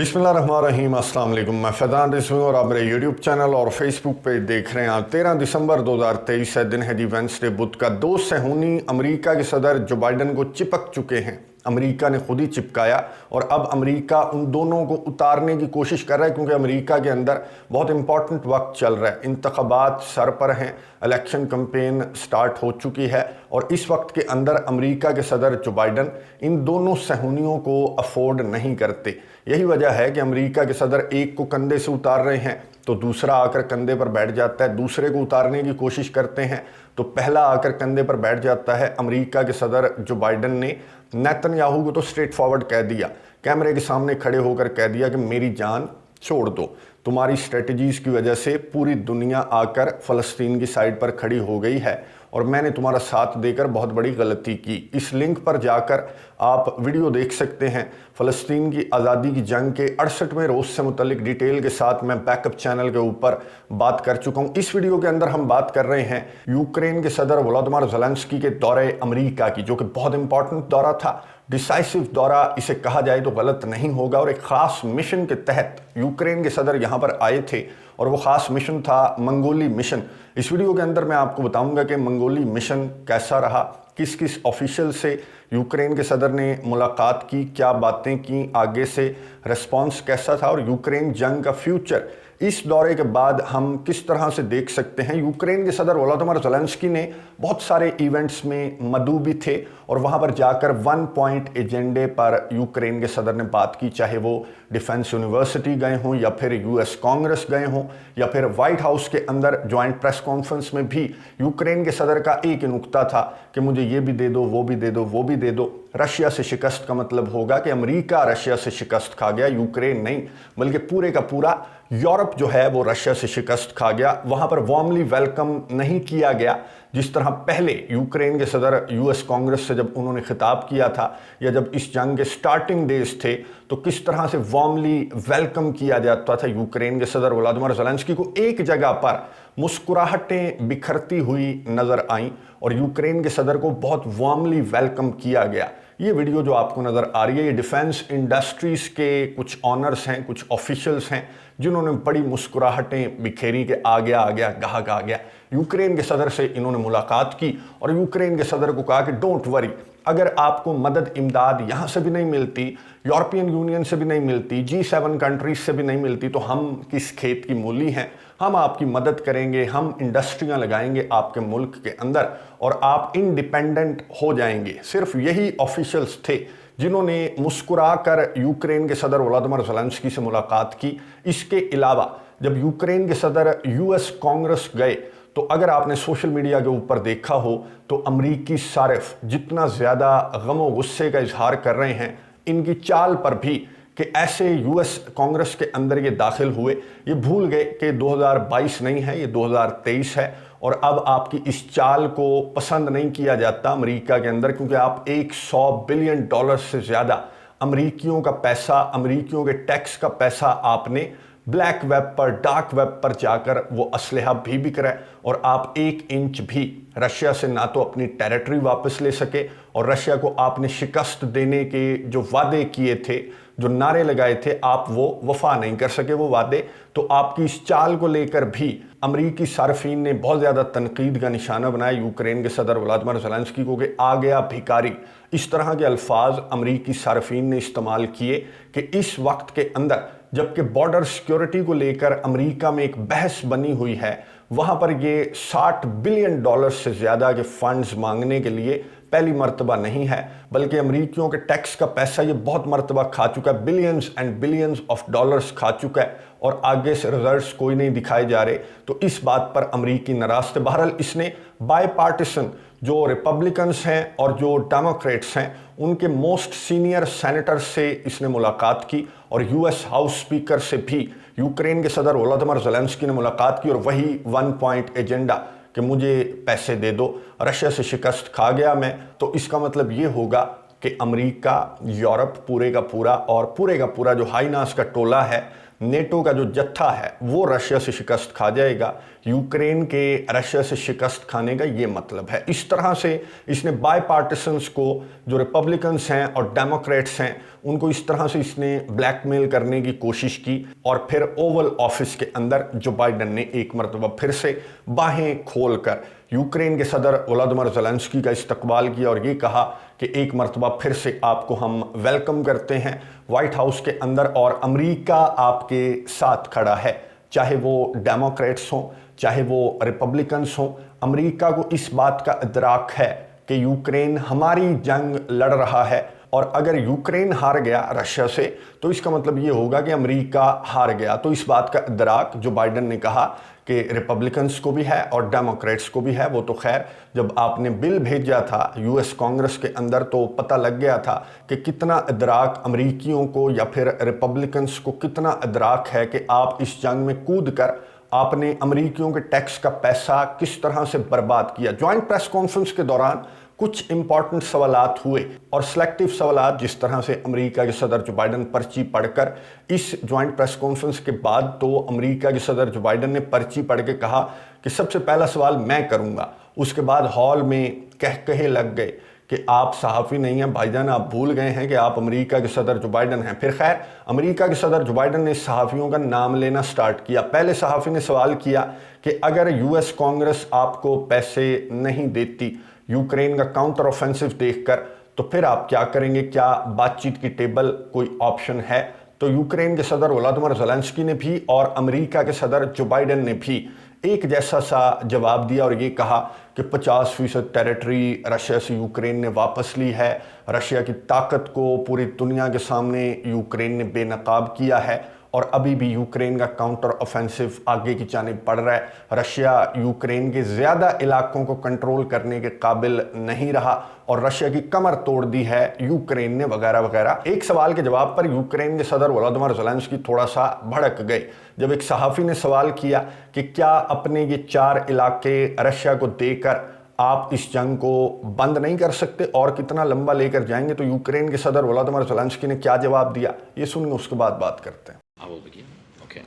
बिस्मिल्लाहिर्रहमानिर्रहीम, अस्सलाम वालेकुम। मैं फैज़ान रिजवी और आप मेरे यूट्यूब चैनल और फेसबुक पेज देख रहे हैं। 13 दिसंबर 2023 है, दिन है जी वेंसडे, बुध का। दो सहूनी अमेरिका के सदर जो बाइडन को चिपक चुके हैं, अमेरिका ने खुद ही चिपकाया और अब अमेरिका उन दोनों को उतारने की कोशिश कर रहा है, क्योंकि अमेरिका के अंदर बहुत इंपॉर्टेंट वक्त चल रहा है। इंतखाबात सर पर हैं, इलेक्शन कैंपेन स्टार्ट हो चुकी है और इस वक्त के अंदर अमेरिका के सदर जो बाइडन इन दोनों सहूनियों को अफोर्ड नहीं करते। यही वजह है कि अमेरिका के सदर एक को कंधे से उतार रहे हैं तो दूसरा आकर कंधे पर बैठ जाता है, दूसरे को उतारने की कोशिश करते हैं तो पहला आकर कंधे पर बैठ जाता है। अमेरिका के सदर जो बाइडन ने नेतन्याहू को तो स्ट्रेट फॉरवर्ड कह दिया, कैमरे के सामने खड़े होकर कह दिया कि मेरी जान छोड़ दो, तुम्हारी स्ट्रेटजीज की वजह से पूरी दुनिया आकर फ़लस्तीन की साइड पर खड़ी हो गई है और मैंने तुम्हारा साथ देकर बहुत बड़ी गलती की। इस लिंक पर जाकर आप वीडियो देख सकते हैं। फ़लस्तीन की आज़ादी की जंग के 68वें रोज़ से मुतल्लिक डिटेल के साथ मैं बैकअप चैनल के ऊपर बात कर चुका हूँ। इस वीडियो के अंदर हम बात कर रहे हैं यूक्रेन के सदर वोलोदिमीर ज़ेलेंस्की के दौरे अमेरिका की, जो कि बहुत इंपॉर्टेंट दौरा था, डिसाइसिव दौरा इसे कहा जाए तो गलत नहीं होगा। और एक ख़ास मिशन के तहत यूक्रेन के सदर यहाँ पर आए थे और वो ख़ास मिशन था मंगोली मिशन। इस वीडियो के अंदर मैं आपको बताऊंगा कि मंगोली मिशन कैसा रहा, किस किस ऑफिशियल से यूक्रेन के सदर ने मुलाकात की, क्या बातें की, आगे से रिस्पांस कैसा था और यूक्रेन जंग का फ्यूचर इस दौरे के बाद हम किस तरह से देख सकते हैं। यूक्रेन के सदर वोलोदिमीर ज़ेलेंस्की ने बहुत सारे इवेंट्स में मदऊ भी थे और वहां पर जाकर 1 पॉइंट एजेंडे पर यूक्रेन के सदर ने बात की, चाहे वो डिफेंस यूनिवर्सिटी गए हों या फिर यूएस कांग्रेस गए हों या फिर व्हाइट हाउस के अंदर ज्वाइंट प्रेस कॉन्फ्रेंस में भी यूक्रेन के सदर का एक ही नुक्ता था कि मुझे ये भी दे दो, वो भी दे दो, वो भी दे दो। रशिया से शिकस्त का मतलब होगा कि अमेरिका रशिया से शिकस्त खा गया, यूक्रेन नहीं, बल्कि पूरे का पूरा यूरोप जो है वो रशिया से शिकस्त खा गया। वहां पर वार्मली वेलकम नहीं किया गया, जिस तरह पहले यूक्रेन के सदर यूएस कांग्रेस से जब उन्होंने खिताब किया था या जब इस जंग के स्टार्टिंग डेज थे तो किस तरह से वार्मली वेलकम किया जाता था यूक्रेन के सदर वोलोदिमीर ज़ेलेंस्की को। एक जगह पर मुस्कुराहटें बिखरती हुई नजर आईं और यूक्रेन के सदर को बहुत वार्मली वेलकम किया गया। ये वीडियो जो आपको नज़र आ रही है, ये डिफेंस इंडस्ट्रीज़ के कुछ ऑनर्स हैं, कुछ ऑफिशियल्स हैं जिन्होंने बड़ी मुस्कुराहटें बिखेरी कि आ गया गाहक आ गया। यूक्रेन के सदर से इन्होंने मुलाकात की और यूक्रेन के सदर को कहा कि डोंट वरी, अगर आपको मदद इमदाद यहाँ से भी नहीं मिलती, यूरोपियन यूनियन से भी नहीं मिलती, G7 कंट्रीज से भी नहीं मिलती, तो हम किस खेत की मूली हैं, हम आपकी मदद करेंगे, हम इंडस्ट्रियाँ लगाएंगे आपके मुल्क के अंदर और आप इंडिपेंडेंट हो जाएंगे। सिर्फ यही ऑफिशियल्स थे जिन्होंने मुस्कुराकर यूक्रेन के सदर वोलोदिमीर ज़ेलेंस्की से मुलाकात की। इसके अलावा जब यूक्रेन के सदर यूएस कांग्रेस गए तो अगर आपने सोशल मीडिया के ऊपर देखा हो तो अमरीकी सारिफ जितना ज़्यादा गम व गुस्से का इजहार कर रहे हैं इनकी चाल पर भी कि ऐसे यूएस कांग्रेस के अंदर ये दाखिल हुए, ये भूल गए कि 2022 नहीं है, ये 2023 है और अब आपकी इस चाल को पसंद नहीं किया जाता अमेरिका के अंदर, क्योंकि आप $100 बिलियन से ज़्यादा अमरीकियों का पैसा, अमरीकियों के टैक्स का पैसा आपने ब्लैक वेब पर, डार्क वेब पर जाकर वो असलहा भी बिक रहा है और आप 1 इंच भी रशिया से ना तो अपनी टेरिटरी वापस ले सके और रशिया को आपने शिकस्त देने के जो वादे किए थे, जो नारे लगाए थे, आप वो वफा नहीं कर सके वो वादे। तो आपकी इस चाल को लेकर भी अमरीकी सार्फिन ने बहुत ज़्यादा तनकीद का निशाना बनाया यूक्रेन के सदर वोलोदिमीर ज़ेलेंस्की को कि आ गया भिखारी। इस तरह के अल्फाज अमरीकी सार्फिन ने इस्तेमाल किए कि इस वक्त के अंदर जबकि बॉर्डर सिक्योरिटी को लेकर अमेरिका में एक बहस बनी हुई है, वहां पर ये $60 बिलियन से ज़्यादा के फंड्स मांगने के लिए पहली मर्तबा नहीं है, बल्कि अमरीकियों के टैक्स का पैसा ये बहुत मर्तबा खा चुका है, billions and billions of dollars खा चुका है और आगे से रिजल्ट्स कोई नहीं दिखाए जा रहे। तो इस बात पर अमरीकी नाराज थे। बहरहाल इसने बाई पार्टीसन जो रिपब्लिकन्स हैं और जो डेमोक्रेट्स हैं उनके मोस्ट सीनियर सेनेटर्स से इसने मुलाकात की और यूएस हाउस स्पीकर से भी यूक्रेन के सदर वोलोदिमीर ज़ेलेंस्की ने मुलाकात की और वही 1 पॉइंट एजेंडा कि मुझे पैसे दे दो, रशिया से शिकस्त खा गया मैं। तो इसका मतलब ये होगा कि अमेरिका, यूरोप पूरे का पूरा और पूरे का पूरा जो हाईनास का टोला है, नेटो का जो जत्था है वो रशिया से शिकस्त खा जाएगा। यूक्रेन के रशिया से शिकस्त खाने का ये मतलब है। इस तरह से इसने बायपार्टिसन्स को, जो रिपब्लिकन्स हैं और डेमोक्रेट्स हैं, उनको इस तरह से इसने ब्लैकमेल करने की कोशिश की और फिर ओवल ऑफिस के अंदर जो बाइडेन ने एक मरतबा फिर से बाहें खोलकर यूक्रेन के सदर वोलोदिमीर ज़ेलेंस्की का इस्तकबाल किया और ये कहा कि एक मरतबा फिर से आपको हम वेलकम करते हैं व्हाइट हाउस के अंदर और अमेरिका आपके साथ खड़ा है, चाहे वो डेमोक्रेट्स हों चाहे वो रिपब्लिकन्स हों। अमेरिका को इस बात का इदराक है कि यूक्रेन हमारी जंग लड़ रहा है और अगर यूक्रेन हार गया रशिया से तो इसका मतलब ये होगा कि अमेरिका हार गया। तो इस बात का इदराक जो बाइडेन ने कहा कि रिपब्लिकन्स को भी है और डेमोक्रेट्स को भी है। वो तो खैर जब आपने बिल भेजा था यूएस कांग्रेस के अंदर तो पता लग गया था कि कितना इदराक अमेरिकियों को या फिर रिपब्लिकन्स को कितना इदराक है कि आप इस जंग में कूद कर आपने अमेरिकियों के टैक्स का पैसा किस तरह से बर्बाद किया। ज्वाइंट प्रेस कॉन्फ्रेंस के दौरान कुछ इंपॉर्टेंट सवालात हुए और सिलेक्टिव सवालात, जिस तरह से अमेरिका के सदर जो बाइडेन पर्ची पढ़कर, इस ज्वाइंट प्रेस कॉन्फ्रेंस के बाद तो अमेरिका के सदर जो बाइडेन ने पर्ची पढ़ के कहा कि सबसे पहला सवाल मैं करूंगा। उसके बाद हॉल में कहे लग गए कि आप सहाफ़ी नहीं हैं भाईजान, आप भूल गए हैं कि आप अमेरिका के सदर जो बाइडेन हैं। फिर खैर अमेरिका के सदर जो बाइडेन ने सहाफ़ियों का नाम लेना स्टार्ट किया। पहले सहाफ़ी ने सवाल किया कि अगर यूएस कांग्रेस आपको पैसे नहीं देती यूक्रेन का काउंटर ऑफेंसिव देखकर तो फिर आप क्या करेंगे, क्या बातचीत की टेबल कोई ऑप्शन है? तो यूक्रेन के सदर वोलोदिमीर ज़ेलेंस्की ने भी और अमेरिका के सदर जो बाइडेन ने भी एक जैसा सा जवाब दिया और ये कहा कि 50% टेरिटरी रशिया से यूक्रेन ने वापस ली है। रशिया की ताकत को पूरी दुनिया के सामने यूक्रेन ने बेनकाब किया है और अभी भी यूक्रेन का काउंटर ऑफेंसिव आगे की जानिब बढ़ रहा है। रशिया यूक्रेन के ज़्यादा इलाकों को कंट्रोल करने के काबिल नहीं रहा और रशिया की कमर तोड़ दी है यूक्रेन ने, वगैरह वगैरह। एक सवाल के जवाब पर यूक्रेन के सदर वोलोदिमीर ज़ेलेंस्की थोड़ा सा भड़क गए जब एक सहाफ़ी ने सवाल किया कि क्या अपने ये 4 इलाके रशिया को देकर आप इस जंग को बंद नहीं कर सकते और कितना लंबा लेकर जाएंगे। तो यूक्रेन के सदर वोलोदिमीर ज़ेलेंस्की ने क्या जवाब दिया, ये सुनिए, उसके बाद बात करते हैं। I will begin. Okay.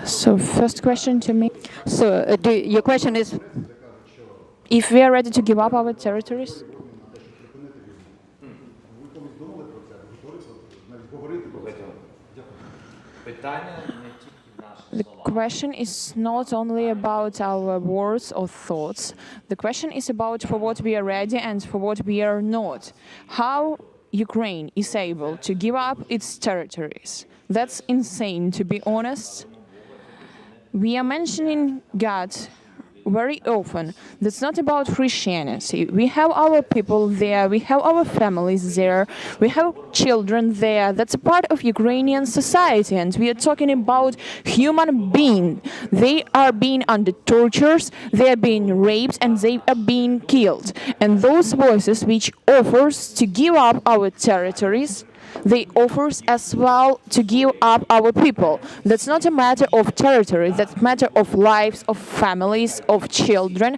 So first question to me. So your question is if we are ready to give up our territories? The question is not only about our words or thoughts. The question is about for what we are ready and for what we are not. How Ukraine is able to give up its territories. That's insane, to be honest. We are mentioning God very often. That's not about Christianity. We have our people there, we have our families there, we have children there. That's a part of Ukrainian society, and we are talking about human beings. They are being under tortures, they are being raped, and they are being killed. And those voices which offers to give up our territories, they offers as well to give up our people. That's not a matter of territory, that's a matter of lives, of families, of children,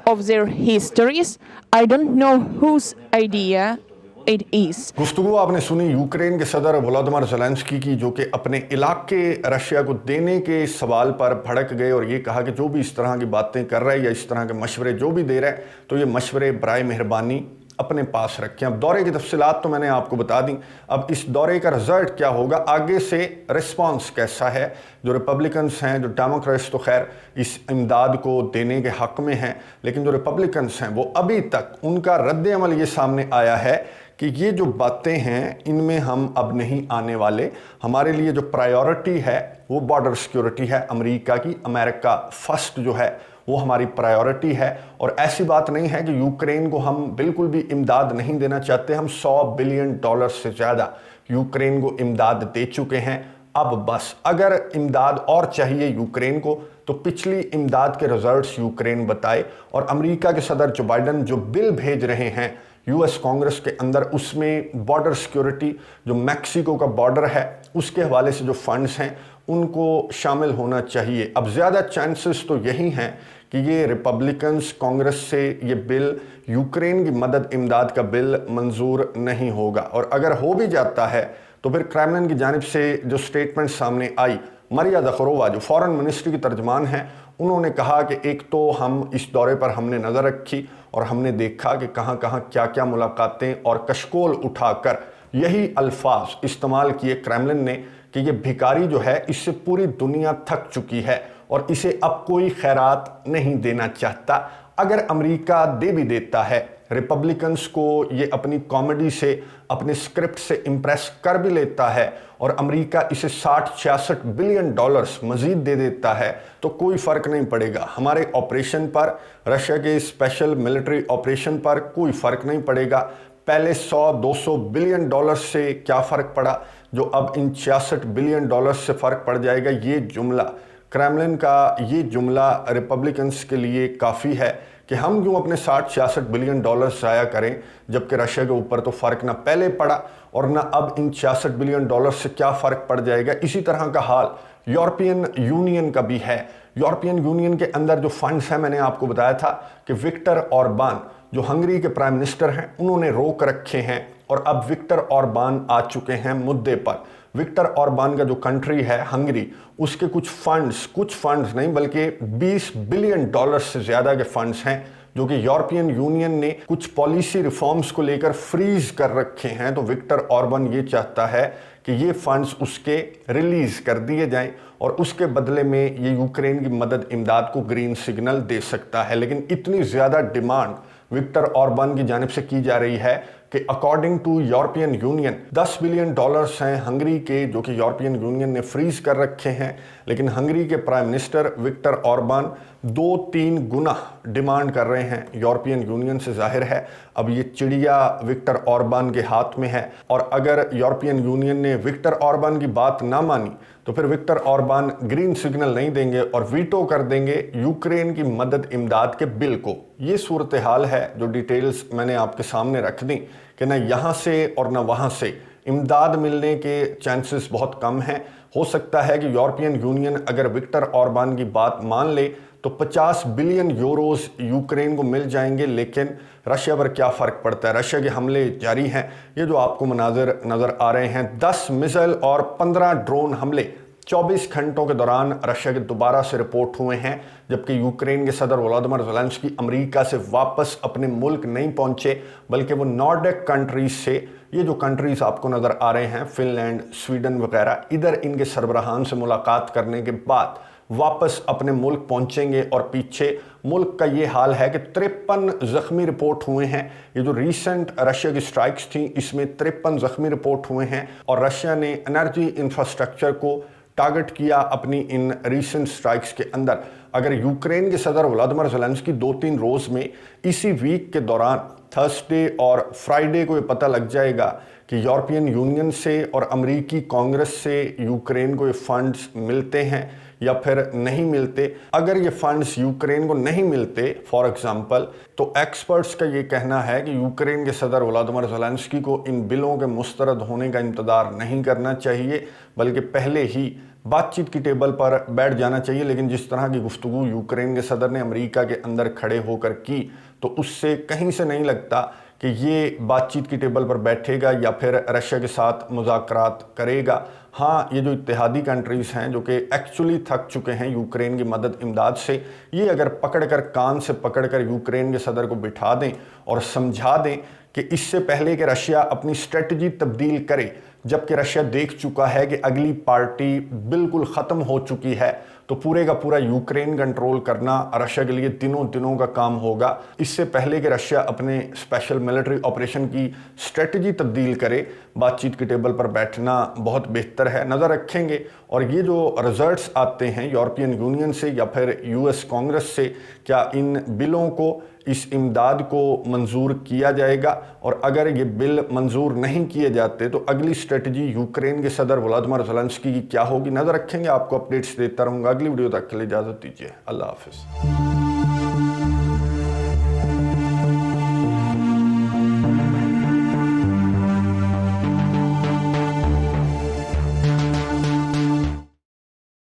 of their histories. I don't know whose idea it is. गुफ्तगू आपने सुनी Ukraine के सदर Volodymyr Zelensky की, जो कि अपने इलाके रशिया को देने के सवाल पर भड़क गए और ये कहा कि जो भी इस तरह की बातें कर रहा है या इस तरह के मशवरे जो भी दे रहा है तो ये मशवरे बराए मेहरबानी अपने पास रखें। अब दौरे की तफसीलात तो मैंने आपको बता दी। अब इस दौरे का रिजल्ट क्या होगा, आगे से रिस्पांस कैसा है। जो रिपब्लिकन्स हैं, जो डेमोक्रेट्स तो खैर इस इमदाद को देने के हक में हैं, लेकिन जो रिपब्लिकन्स हैं वो अभी तक उनका रद्द-ए-अमल ये सामने आया है कि ये जो बातें हैं इनमें हम अब नहीं आने वाले। हमारे लिए जो प्रायोरिटी है वो बॉर्डर सिक्योरिटी है अमेरिका की। अमेरिका फर्स्ट जो है वो हमारी प्रायोरिटी है और ऐसी बात नहीं है कि यूक्रेन को हम बिल्कुल भी इमदाद नहीं देना चाहते। हम $100 बिलियन से ज़्यादा यूक्रेन को इमदाद दे चुके हैं। अब बस अगर इमदाद और चाहिए यूक्रेन को तो पिछली इमदाद के रिजल्ट्स यूक्रेन बताए। और अमेरिका के सदर जो बाइडेन जो बिल भेज रहे हैं यूएस कांग्रेस के अंदर, उसमें बॉर्डर सिक्योरिटी, जो मैक्सिको का बॉर्डर है उसके हवाले से जो फंड्स हैं उनको शामिल होना चाहिए। अब ज़्यादा चांसेस तो यही हैं कि ये रिपब्लिकन्स कांग्रेस से ये बिल, यूक्रेन की मदद इमदाद का बिल मंजूर नहीं होगा और अगर हो भी जाता है तो फिर क्रेमलिन की जानिब से जो स्टेटमेंट सामने आई, मरिया ज़खरोवा जो फॉरेन मिनिस्ट्री की तर्जमान हैं, उन्होंने कहा कि एक तो हम इस दौरे पर हमने नज़र रखी और हमने देखा कि कहाँ कहाँ क्या क्या मुलाकातें और कशकोल उठाकर यही अल्फाज इस्तेमाल किए क्रेमलिन ने कि ये भिखारी जो है इससे पूरी दुनिया थक चुकी है और इसे अब कोई खैरात नहीं देना चाहता। अगर अमेरिका दे भी देता है, रिपब्लिकन्स को ये अपनी कॉमेडी से, अपने स्क्रिप्ट से इम्प्रेस कर भी लेता है और अमेरिका इसे 60-66 बिलियन डॉलर्स मजीद दे देता है, तो कोई फ़र्क नहीं पड़ेगा हमारे ऑपरेशन पर, रशिया के स्पेशल मिलिट्री ऑपरेशन पर कोई फ़र्क नहीं पड़ेगा। पहले 100-200 बिलियन डॉलर्स से क्या फ़र्क पड़ा, जो अब इन 66 बिलियन डॉलर्स से फ़र्क पड़ जाएगा। ये जुमला, क्रेमलिन का ये जुमला रिपब्लिकन्स के लिए काफ़ी है कि हम क्यों अपने 60-66 बिलियन डॉलर्स ज़ाया करें, जबकि रशिया के ऊपर तो फ़र्क ना पहले पड़ा और ना अब इन 66 बिलियन डॉलर्स से क्या फ़र्क पड़ जाएगा। इसी तरह का हाल यूरोपियन यूनियन का भी है। यूरोपियन यूनियन के अंदर जो फंड्स हैं, मैंने आपको बताया था कि विक्टर ऑर्बान जो हंगरी के प्राइम मिनिस्टर हैं, उन्होंने रोक रखे हैं और अब विक्टर ऑर्बान आ चुके हैं मुद्दे पर। विक्टर ऑर्बान का जो कंट्री है हंगरी, उसके कुछ फंड्स नहीं बल्कि 20 बिलियन डॉलर से ज़्यादा के फंड्स हैं जो कि यूरोपियन यूनियन ने कुछ पॉलिसी रिफॉर्म्स को लेकर फ्रीज कर रखे हैं। तो विक्टर ऑर्बान ये चाहता है कि ये फंड्स उसके रिलीज कर दिए जाएं और उसके बदले में ये यूक्रेन की मदद इमदाद को ग्रीन सिग्नल दे सकता है। लेकिन इतनी ज़्यादा डिमांड विक्टर ऑर्बान की जानिब से की जा रही है कि according to European Union 10 billion dollars हैं हंगरी के, जो कि यूरोपियन यूनियन ने फ्रीज कर रखे हैं। लेकिन हंगरी के प्राइम मिनिस्टर विक्टर ऑर्बान 2-3 गुना डिमांड कर रहे हैं यूरोपियन यूनियन से। जाहिर है अब ये चिड़िया विक्टर ऑर्बान के हाथ में है और अगर यूरोपियन यूनियन ने विक्टर ऑर्बान की बात ना मानी तो फिर विक्टर ऑर्बान ग्रीन सिग्नल नहीं देंगे और वीटो कर देंगे यूक्रेन की मदद इमदाद के बिल को। ये सूरत हाल है जो डिटेल्स मैंने आपके सामने रख दी कि ना यहाँ से और ना वहाँ से इमदाद मिलने के चांसेस बहुत कम हैं। हो सकता है कि यूरोपियन यूनियन अगर विक्टर ऑर्बान की बात मान ले तो 50 बिलियन यूरोस यूक्रेन को मिल जाएंगे। लेकिन रशिया पर क्या फ़र्क पड़ता है, रशिया के हमले जारी हैं। ये जो आपको मनाज़र नज़र आ रहे हैं, 10 मिसाइल और 15 ड्रोन हमले 24 घंटों के दौरान रशिया के दोबारा से रिपोर्ट हुए हैं, जबकि यूक्रेन के सदर वोलोदिमीर ज़ेलेंस्की अमेरिका से वापस अपने मुल्क नहीं पहुंचे बल्कि वो नॉर्डिक कंट्रीज से, ये जो कंट्रीज़ आपको नज़र आ रहे हैं फिनलैंड, स्वीडन वगैरह, इधर इनके सरबराहान से मुलाकात करने के बाद वापस अपने मुल्क पहुंचेंगे। और पीछे मुल्क का ये हाल है कि 53 ज़ख्मी रिपोर्ट हुए हैं। ये जो रीसेंट रशिया की स्ट्राइक्स थी इसमें 53 ज़ख्मी रिपोर्ट हुए हैं और रशिया ने एनर्जी इंफ्रास्ट्रक्चर को टारगेट किया अपनी इन रीसेंट स्ट्राइक्स के अंदर। अगर यूक्रेन के सदर वोलोदिमीर ज़ेलेंस्की 2-3 रोज़ में इसी वीक के दौरान थर्सडे और फ्राइडे को ये पता लग जाएगा कि यूरोपियन यूनियन से और अमेरिकी कांग्रेस से यूक्रेन को ये फंड्स मिलते हैं या फिर नहीं मिलते। अगर ये फंड्स यूक्रेन को नहीं मिलते फॉर एग्जांपल, तो एक्सपर्ट्स का ये कहना है कि यूक्रेन के सदर वोलोदिमीर ज़ेलेंस्की को इन बिलों के मुस्तरद होने का इंतज़ार नहीं करना चाहिए बल्कि पहले ही बातचीत की टेबल पर बैठ जाना चाहिए। लेकिन जिस तरह की गुफ्तगू यूक्रेन के सदर ने अमेरिका के अंदर खड़े होकर की, तो उससे कहीं से नहीं लगता कि ये बातचीत की टेबल पर बैठेगा या फिर रशिया के साथ मुज़ाकरात करेगा। हाँ, ये जो इत्तेहादी कंट्रीज़ हैं जो कि एक्चुअली थक चुके हैं यूक्रेन की मदद इमदाद से, ये अगर पकड़कर कान से पकड़कर यूक्रेन के सदर को बिठा दें और समझा दें कि इससे पहले कि रशिया अपनी स्ट्रेटजी तब्दील करे, जबकि रशिया देख चुका है कि अगली पार्टी बिल्कुल ख़त्म हो चुकी है, तो पूरे का पूरा यूक्रेन कंट्रोल करना रशिया के लिए दिनों का काम होगा। इससे पहले कि रशिया अपने स्पेशल मिलिट्री ऑपरेशन की स्ट्रेटजी तब्दील करे, बातचीत की टेबल पर बैठना बहुत बेहतर है। नज़र रखेंगे और ये जो रिजल्ट्स आते हैं यूरोपियन यूनियन से या फिर यूएस कांग्रेस से, क्या इन बिलों को, इस इमदाद को मंजूर किया जाएगा। और अगर ये बिल मंजूर नहीं किए जाते तो अगली स्ट्रेटजी यूक्रेन के सदर वोलोदिमीर ज़ेलेंस्की की क्या होगी। नज़र रखेंगे, आपको अपडेट्स देता रहूँगा। अगली वीडियो तक के लिए इजाज़त दीजिए। अल्लाह हाफ़िज़।